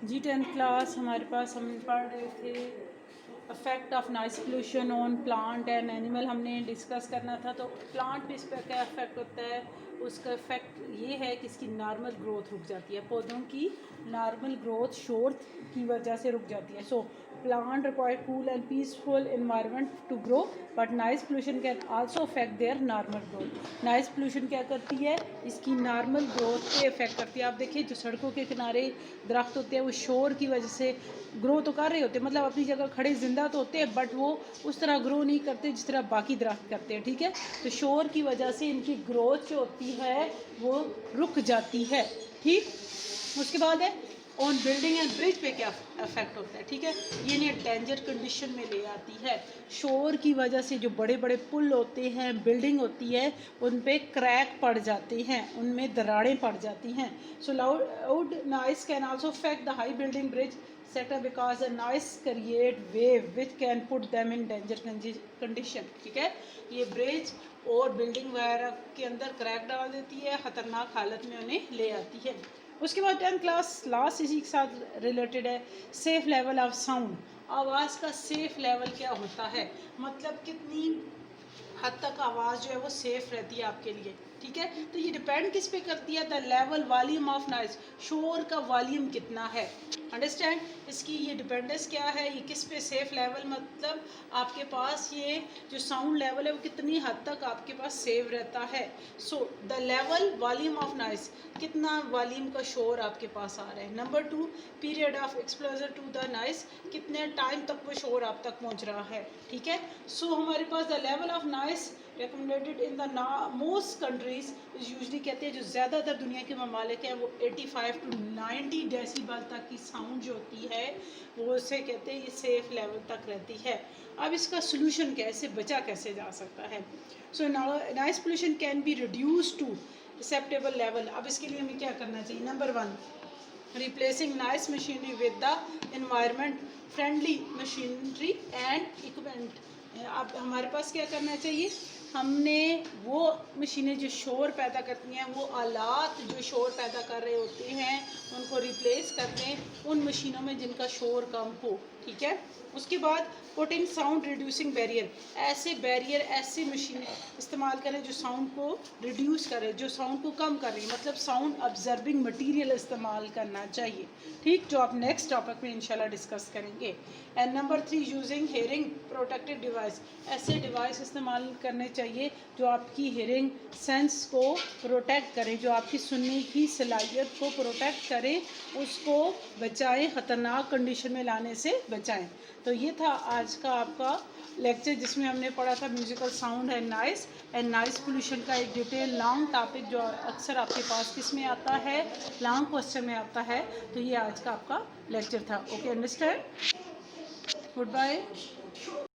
जी 10 class हमारे पास हम पढ़ रहे थे affect of noise pollution on plant and animal हमने डिस्कस करना था। तो प्लांट पे इस पर क्या इफेक्ट होता है, उसका इफेक्ट ये है कि इसकी नॉर्मल ग्रोथ रुक जाती है, पौधों की नॉर्मल ग्रोथ शोर की वजह से रुक जाती है। So plant require cool and peaceful environment to grow but noise pollution can also affect their normal growth. Noise pollution क्या करती है, इसकी नॉर्मल ग्रोथ पे इफेक्ट करती है। आप देखिए जो सड़कों के किनारे दरख्त होते हैं वो शोर की वजह से ग्रो तो कर रहे होते हैं, मतलब अपनी जगह खड़े जिंदा तो होते हैं, बट वो उस तरह ग्रो नहीं करते जिस तरह बाकी दरख्त करते हैं। ठीक है, तो शोर की वजह से इनकी ग्रोथ जो होती है वो रुक जाती है। ठीक, उसके बाद है ऑन बिल्डिंग एंड ब्रिज पे क्या इफेक्ट होता है। ठीक है, ये इन्हें डेंजर कंडीशन में ले आती है। शोर की वजह से जो बड़े बड़े पुल होते हैं, बिल्डिंग होती है, उन पे क्रैक पड़ जाते हैं, उनमें दरारें पड़ जाती हैं। सो loud noise can also affect the high building bridge setup because the noise create wave which can put them in danger condition. ठीक है, ये ब्रिज और बिल्डिंग वगैरह के अंदर क्रैक डाल देती है, ख़तरनाक हालत में उन्हें ले आती है। उसके बाद 10 क्लास लास्ट इसी के साथ रिलेटेड है सेफ लेवल ऑफ साउंड। आवाज़ का सेफ लेवल क्या होता है, मतलब कितनी हद तक आवाज़ जो है वो सेफ़ रहती है आपके लिए। ठीक है, तो ये डिपेंड किस पे करती है, the level volume of noise, शोर का वॉल्यूम कितना है। अंडरस्टैंड, इसकी ये डिपेंडेंस क्या है, ये किस पे सेफ लेवल, मतलब आपके पास ये जो साउंड लेवल है वो कितनी हद तक आपके पास सेव रहता है। So the level volume of noise, कितना वॉल्यूम का शोर आपके पास आ रहा है। Number 2, period of exposure to the noise, कितने टाइम तक वो शोर आप तक पहुंच रहा है। ठीक है, सो हमारे पास the level of noise recommended in the most countries is usually, कहते हैं जो ज़्यादातर दुनिया के ममालिक हैं वो 85 टू 90 डेसिबल तक की साउंड जो होती है वो उसे कहते हैं ये सेफ लेवल तक रहती है। अब इसका सोल्यूशन क्या है, इससे बचा कैसे जा सकता है। So noise pollution can be reduce to acceptable level. अब इसके लिए हमें क्या करना चाहिए, number 1, replacing noisy machinery with the environment friendly machinery and equipment. अब हमारे पास क्या करना चाहिए, हमने वो मशीनें जो शोर पैदा करती हैं, वो आलात जो शोर पैदा कर रहे होते हैं उनको रिप्लेस कर दें उन मशीनों में जिनका शोर कम हो। ठीक है, उसके बाद पुटिंग साउंड रिड्यूसिंग बैरियर, ऐसे बैरियर ऐसी मशीनें इस्तेमाल करें जो साउंड को रिड्यूस करें, जो साउंड को कम कर रही है, मतलब साउंड ऑब्जर्विंग मटीरियल इस्तेमाल करना चाहिए। ठीक, जो आप नेक्स्ट टॉपिक में इंशाल्लाह डिस्कस करेंगे। And number 3, using hearing protective device, ऐसे डिवाइस इस्तेमाल करने चाहिए जो आपकी हेयरिंग सेंस को प्रोटेक्ट करें, जो आपकी सुनने की सलाहियत को प्रोटेक्ट करें, उसको बचाएं, ख़तरनाक कंडीशन में लाने से बचाएं। तो ये था आज का आपका लेक्चर जिसमें हमने पढ़ा था musical sound and noise pollution का एक डिटेल लॉन्ग टॉपिक जो अक्सर आपके पास किस में आता है, लॉन्ग क्वेश्चन में आता है। तो ये आज का आपका लेक्चर था। Okay, understand, good bye.